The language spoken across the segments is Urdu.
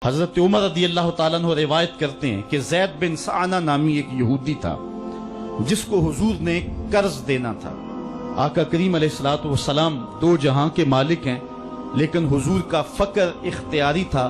حضرت عمر رضی اللہ تعالیٰ عنہ روایت کرتے ہیں کہ زید بن سعنہ نامی ایک یہودی تھا جس کو حضور نے قرض دینا تھا۔ آقا کریم علیہ الصلوۃ والسلام دو جہاں کے مالک ہیں، لیکن حضور کا فقر اختیاری تھا۔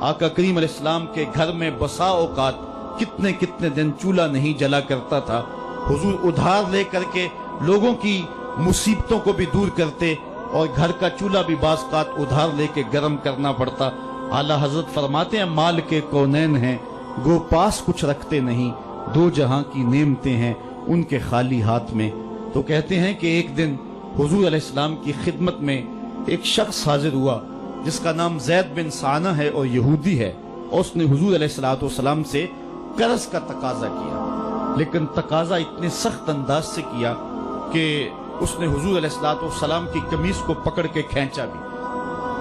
آقا کریم علیہ السلام کے گھر میں بسا اوقات کتنے کتنے دن چولہا نہیں جلا کرتا تھا۔ حضور ادھار لے کر کے لوگوں کی مصیبتوں کو بھی دور کرتے، اور گھر کا چولہا بھی بعض اوقات ادھار لے کے گرم کرنا پڑتا۔ اعلیٰ حضرت فرماتے ہیں مال کے کونین ہیں گو پاس کچھ رکھتے نہیں، دو جہاں کی نعمتیں ہیں ان کے خالی ہاتھ میں۔ تو کہتے ہیں کہ ایک دن حضور علیہ السلام کی خدمت میں ایک شخص حاضر ہوا جس کا نام زید بن سعنہ ہے اور یہودی ہے، اور اس نے حضور علیہ السلام سے قرض کا تقاضا کیا، لیکن تقاضا اتنے سخت انداز سے کیا کہ اس نے حضور علیہ السلام کی قمیص کو پکڑ کے کھینچا بھی۔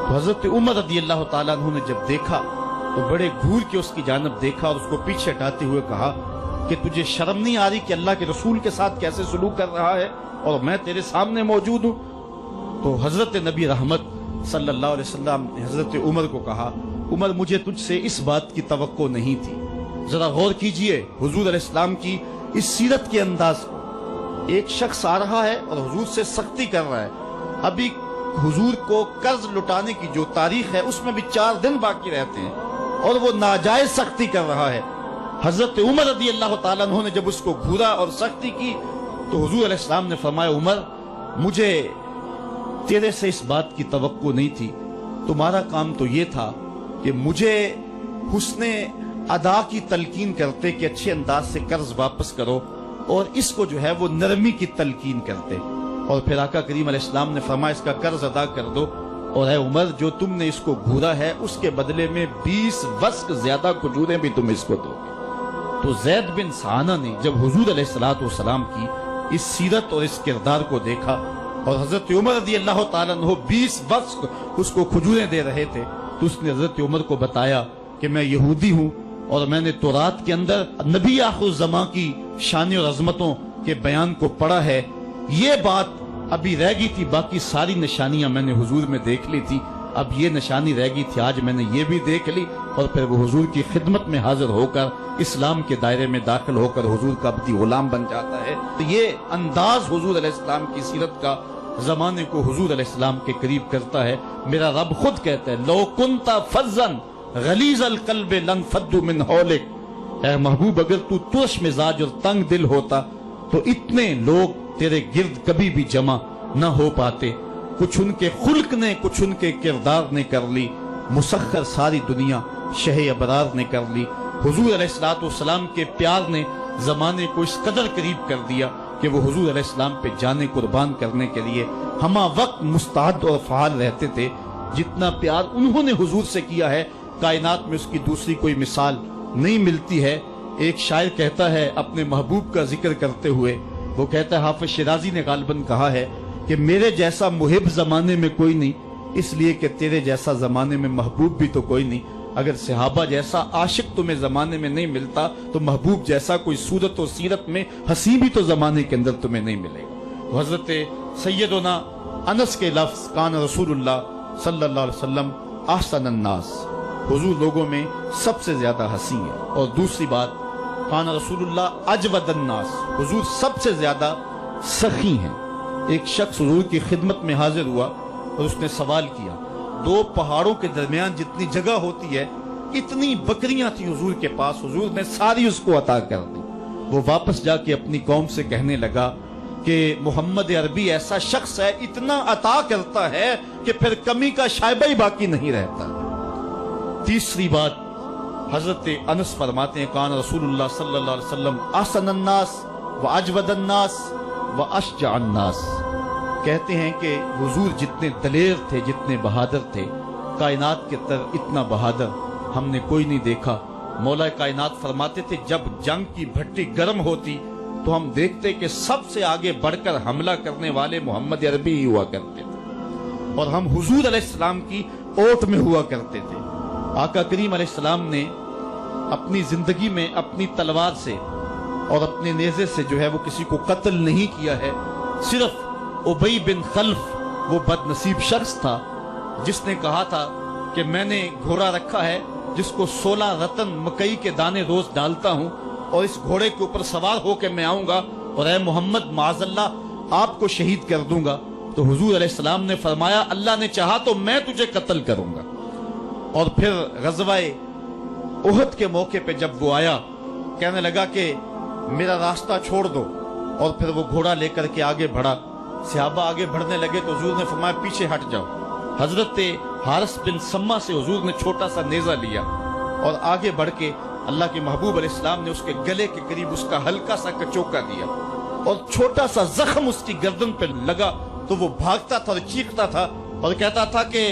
تو حضرت عمر رضی اللہ تعالیٰ عنہ نے جب دیکھا تو بڑے گھور کے اس کی جانب دیکھا اور اس کو پیچھے ہٹاتے ہوئے کہا کہ تجھے شرم نہیں آ رہی کہ اللہ کے رسول کے ساتھ کیسے سلوک کر رہا ہے اور میں تیرے سامنے موجود ہوں؟ تو حضرت نبی رحمت صلی اللہ علیہ وسلم نے حضرت عمر کو کہا عمر مجھے تجھ سے اس بات کی توقع نہیں تھی۔ ذرا غور کیجئے حضور علیہ السلام کی اس سیرت کے انداز کو۔ ایک شخص آ رہا ہے اور حضور سے سختی کر رہا ہے، ابھی حضور کو قرض لٹانے کی جو تاریخ ہے اس میں بھی 4 دن باقی رہتے ہیں اور وہ ناجائز سختی کر رہا ہے۔ حضرت عمر رضی اللہ تعالیٰ عنہ نے جب اس کو گھورا اور سختی کی تو حضور علیہ السلام نے فرمایا عمر مجھے تیرے سے اس بات کی توقع نہیں تھی، تمہارا کام تو یہ تھا کہ مجھے حسن ادا کی تلقین کرتے کہ اچھے انداز سے قرض واپس کرو، اور اس کو جو ہے وہ نرمی کی تلقین کرتے، اور پھر آقا کریم علیہ السلام نے فرمایا اس کا قرض ادا کر دو، اور اے عمر جو تم نے اس کو گھورا ہے اس کے بدلے میں 20 وسق زیادہ کھجوریں بھی تم اس کو دو گے۔ تو زید بن سعنہ نے جب حضور علیہ السلام کی اس سیرت اور اس کردار کو دیکھا اور حضرت عمر رضی اللہ تعالیٰ عنہ 20 وسق اس کو کھجوریں دے رہے تھے، تو اس نے حضرت عمر کو بتایا کہ میں یہودی ہوں اور میں نے تورات کے اندر نبی آخر الزماں کی شان اور عظمتوں کے بیان کو پڑھا ہے، یہ بات ابھی رہ گئی تھی، باقی ساری نشانیاں میں نے حضور میں دیکھ لی تھی، اب یہ نشانی رہ گئی تھی، آج میں نے یہ بھی دیکھ لی۔ اور پھر وہ حضور کی خدمت میں حاضر ہو کر اسلام کے دائرے میں داخل ہو کر حضور کا عبدی غلام بن جاتا ہے۔ تو یہ انداز حضور علیہ السلام کی سیرت کا زمانے کو حضور علیہ السلام کے قریب کرتا ہے۔ میرا رب خود کہتا ہے لو کنت فظا غلیظ القلب لانفضوا من حولک، اے محبوب اگر تو ترش مزاج اور تنگ دل ہوتا تو اتنے لوگ تیرے گرد کبھی بھی جمع نہ ہو پاتے۔ کچھ ان کے خلق نے کچھ ان کے کردار نے کر لی، مسخر ساری دنیا شہ ابرار نے کر لی۔ حضور علیہ السلام کے پیار نے زمانے کو اس قدر قریب کر دیا کہ وہ حضور علیہ السلام پہ جانے قربان کرنے کے لیے ہمہ وقت مستعد اور فعال رہتے تھے۔ جتنا پیار انہوں نے حضور سے کیا ہے کائنات میں اس کی دوسری کوئی مثال نہیں ملتی ہے۔ ایک شاعر کہتا ہے اپنے محبوب کا ذکر کرتے ہوئے، وہ کہتا ہے حافظ شیرازی نے غالباً کہا ہے کہ میرے جیسا محب زمانے میں کوئی نہیں، اس لیے کہ تیرے جیسا زمانے میں محبوب بھی تو کوئی نہیں۔ اگر صحابہ جیسا عاشق تمہیں زمانے میں نہیں ملتا تو محبوب جیسا کوئی صورت و سیرت میں حسین بھی تو زمانے کے اندر تمہیں نہیں ملے گا۔ حضرت سیدنا انس کے لفظ کان رسول اللہ صلی اللہ علیہ وسلم احسن الناس، حضور لوگوں میں سب سے زیادہ حسین ہے۔ اور دوسری بات کان رسول اللہ اجود الناس، حضور سب سے زیادہ سخی ہیں۔ ایک شخص حضور کی خدمت میں حاضر ہوا اور اس نے سوال کیا، 2 پہاڑوں کے درمیان جتنی جگہ ہوتی ہے اتنی بکریاں تھیں حضور کے پاس، حضور نے ساری اس کو عطا کر دی۔ وہ واپس جا کے اپنی قوم سے کہنے لگا کہ محمد عربی ایسا شخص ہے اتنا عطا کرتا ہے کہ پھر کمی کا شائبہ ہی باقی نہیں رہتا۔ تیسری بات حضرت انس فرماتے ہیں کان رسول اللہ صلی اللہ علیہ وسلم احسن الناس واجود الناس واشجع الناس، کہتے ہیں کہ حضور جتنے دلیر تھے جتنے بہادر تھے، کائنات کے تر اتنا بہادر ہم نے کوئی نہیں دیکھا۔ مولا کائنات فرماتے تھے جب جنگ کی بھٹی گرم ہوتی تو ہم دیکھتے کہ سب سے آگے بڑھ کر حملہ کرنے والے محمد عربی ہی ہوا کرتے تھے، اور ہم حضور علیہ السلام کی اوٹ میں ہوا کرتے تھے۔ آقا کریم علیہ السلام نے اپنی زندگی میں اپنی تلوار سے اور اپنے نیزے سے جو ہے وہ کسی کو قتل نہیں کیا ہے، صرف ابی بن خلف وہ بد نصیب شخص تھا جس نے کہا تھا کہ میں نے گھوڑا رکھا ہے جس کو 16 رتن مکئی کے دانے روز ڈالتا ہوں اور اس گھوڑے کے اوپر سوار ہو کے میں آؤں گا اور اے محمد معاذ اللہ آپ کو شہید کر دوں گا، تو حضور علیہ السلام نے فرمایا اللہ نے چاہا تو میں تجھے قتل کروں گا۔ اور پھر غزوہ احد کے موقع پہ جب وہ آیا، کہنے لگا کہ میرا راستہ چھوڑ دو، اور پھر وہ گھوڑا لے کر کے آگے بڑھا۔ صحابہ آگے بڑھنے لگے تو حضور نے فرمایا پیچھے ہٹ جاؤ۔ حضرت حارث بن سما سے حضور نے چھوٹا سا نیزہ لیا اور آگے بڑھ کے اللہ کے محبوب علیہ السلام نے اس کے گلے کے قریب اس کا ہلکا سا کچوکا دیا اور چھوٹا سا زخم اس کی گردن پہ لگا تو وہ بھاگتا تھا اور چیختا تھا اور کہتا تھا کہ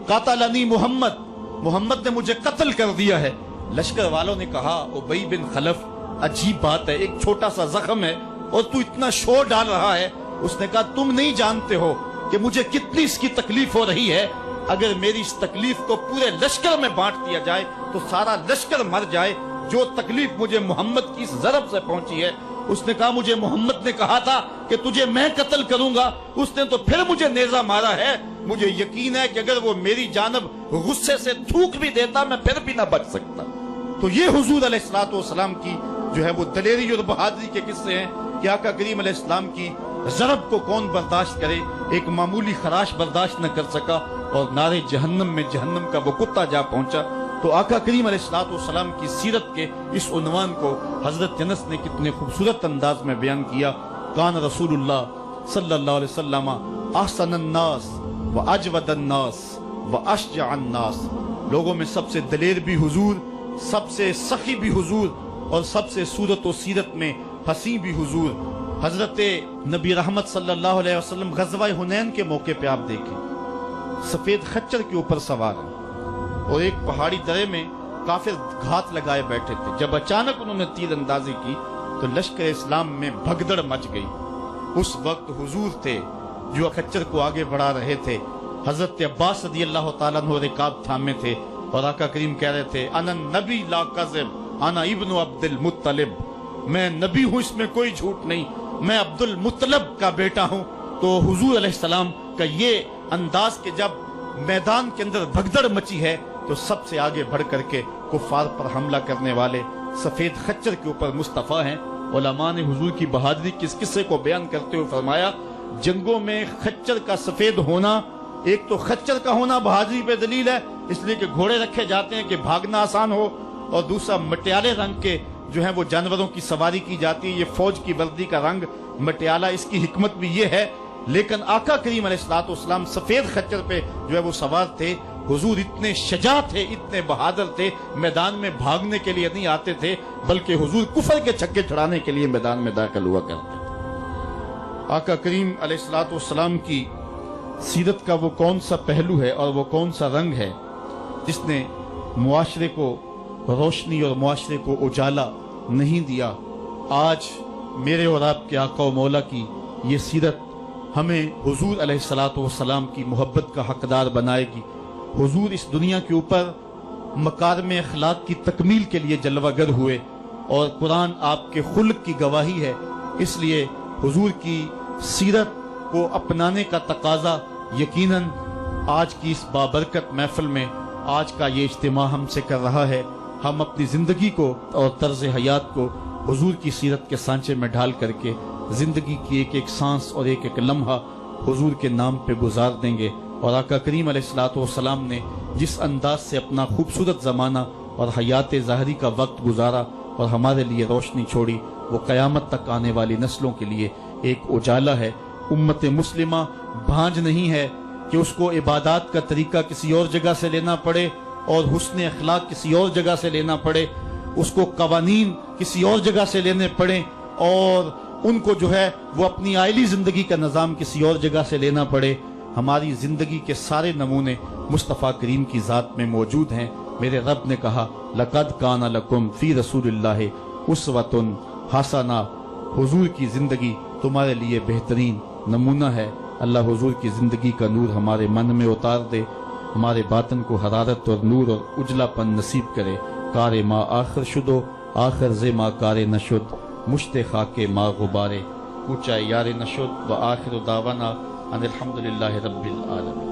قاتلنی محمد، محمد نے مجھے قتل کر دیا ہے۔ لشکر والوں نے کہا ابی بن خلف عجیب بات ہے، ایک چھوٹا سا زخم ہے اور تو اتنا شور ڈال رہا ہے۔ اس نے کہا تم نہیں جانتے ہو کہ مجھے کتنی اس کی تکلیف ہو رہی ہے، اگر میری اس تکلیف کو پورے لشکر میں بانٹ دیا جائے تو سارا لشکر مر جائے، جو تکلیف مجھے محمد کی اس ضرب سے پہنچی ہے۔ اس نے کہا مجھے محمد نے کہا تھا کہ تجھے میں قتل کروں گا، اس نے تو پھر مجھے نیزہ مارا ہے، مجھے یقین ہے کہ اگر وہ میری جانب غصے سے تھوک بھی دیتا میں پھر بھی نہ بچ سکتا۔ تو یہ حضور علیہ الصلوۃ والسلام کی جو ہے وہ دلیری اور بہادری کے قصے ہیں کہ آقا کریم علیہ السلام کی ضرب کو کون برداشت کرے، ایک معمولی خراش برداشت نہ کر سکا اور نارے جہنم میں جہنم کا وہ کتا جا پہنچا۔ تو آقا کریم علیہ الصلوۃ والسلام کی سیرت کے اس عنوان کو حضرت انس نے کتنے خوبصورت انداز میں بیان کیا۔ کان رسول اللہ صلی اللہ علیہ وسلم احسن الناس و اجود الناس و اشجع الناس، لوگوں میں سب سے دلیر بھی حضور، سب سے سخی بھی حضور، اور سب سے صورت و سیرت میں حسین بھی حضور۔ حضرت نبی رحمت صلی اللہ علیہ وسلم غزوہ حنین کے موقع پہ آپ دیکھیں سفید خچر کے اوپر سوار ہیں اور ایک پہاڑی درے میں کافر گھات لگائے بیٹھے تھے۔ جب اچانک انہوں نے تیر اندازی کی تو لشکر اسلام میں بھگدڑ مچ گئی۔ اس وقت حضور تھے جو خچر کو آگے بڑھا رہے تھے، حضرت عباس رضی اللہ تعالیٰ عنہ رکاب تھامے تھے اور آقا کریم کہہ رہے تھے انا نبی لا کذب انا ابن عبد المطلب، میں نبی ہوں اس میں کوئی جھوٹ نہیں، میں عبد المطلب کا بیٹا ہوں۔ تو حضور علیہ السلام کا یہ انداز کہ جب میدان کے اندر بھگدڑ مچی ہے تو سب سے آگے بڑھ کر کے کفار پر حملہ کرنے والے سفید خچر کے اوپر مصطفیٰ ہیں۔ علماء نے حضور کی بہادری کے اس قصے کو بیان کرتے ہوئے فرمایا جنگوں میں خچر کا سفید ہونا، ایک تو خچر کا ہونا بہادری پہ دلیل ہے اس لیے کہ گھوڑے رکھے جاتے ہیں کہ بھاگنا آسان ہو، اور دوسرا مٹیالے رنگ کے جو ہیں وہ جانوروں کی سواری کی جاتی ہے، یہ فوج کی وردی کا رنگ مٹیالہ، اس کی حکمت بھی یہ ہے۔ لیکن آقا کریم علیہ الصلوۃ والسلام سفید خچر پہ جو ہے وہ سوار تھے۔ حضور اتنے شجاع تھے، اتنے بہادر تھے، میدان میں بھاگنے کے لیے نہیں آتے تھے بلکہ حضور کفر کے چھکے چھڑانے کے لیے میدان میں داخل ہوا کرتے تھے۔ آقا کریم علیہ الصلوۃ والسلام کی سیرت کا وہ کون سا پہلو ہے اور وہ کون سا رنگ ہے جس نے معاشرے کو روشنی اور معاشرے کو اجالا نہیں دیا؟ آج میرے اور آپ کے آقا و مولا کی یہ سیرت ہمیں حضور علیہ الصلوۃ والسلام کی محبت کا حقدار بنائے گی۔ حضور اس دنیا کے اوپر مکارم اخلاق کی تکمیل کے لیے جلوہ گر ہوئے اور قرآن آپ کے خلق کی گواہی ہے، اس لیے حضور کی سیرت کو اپنانے کا تقاضا یقیناً آج کی اس بابرکت محفل میں آج کا یہ اجتماع ہم سے کر رہا ہے۔ ہم اپنی زندگی کو اور طرز حیات کو حضور کی سیرت کے سانچے میں ڈھال کر کے زندگی کی ایک ایک سانس اور ایک ایک لمحہ حضور کے نام پہ گزار دیں گے۔ اور آقا کریم علیہ الصلوۃ والسلام نے جس انداز سے اپنا خوبصورت زمانہ اور حیات ظاہری کا وقت گزارا اور ہمارے لیے روشنی چھوڑی، وہ قیامت تک آنے والی نسلوں کے لیے ایک اجالا ہے۔ امت مسلمہ بھانج نہیں ہے کہ اس کو عبادات کا طریقہ کسی اور جگہ سے لینا پڑے اور حسن اخلاق کسی اور جگہ سے لینا پڑے، اس کو قوانین کسی اور جگہ سے لینے پڑیں اور ان کو جو ہے وہ اپنی عائلی زندگی کا نظام کسی اور جگہ سے لینا پڑے۔ ہماری زندگی کے سارے نمونے مصطفیٰ کریم کی ذات میں موجود ہیں۔ میرے رب نے کہا لَقَدْ كَانَ لَكُمْ فِي رَسُولِ اللَّهِ أُسْوَةٌ حَسَنَةٌ، حضور کی زندگی تمہارے لیے بہترین نمونہ ہے۔ اللہ حضور کی زندگی کا نور ہمارے من میں اتار دے، ہمارے باطن کو حرارت اور نور اور اجلا پن نصیب کرے۔ کار ما آخر شدو آخر ز ما کار نشد، مشت خاک ما غبارے کوچہ یار نشد، و آخر دعوانا ان الحمدللہ رب العالمین۔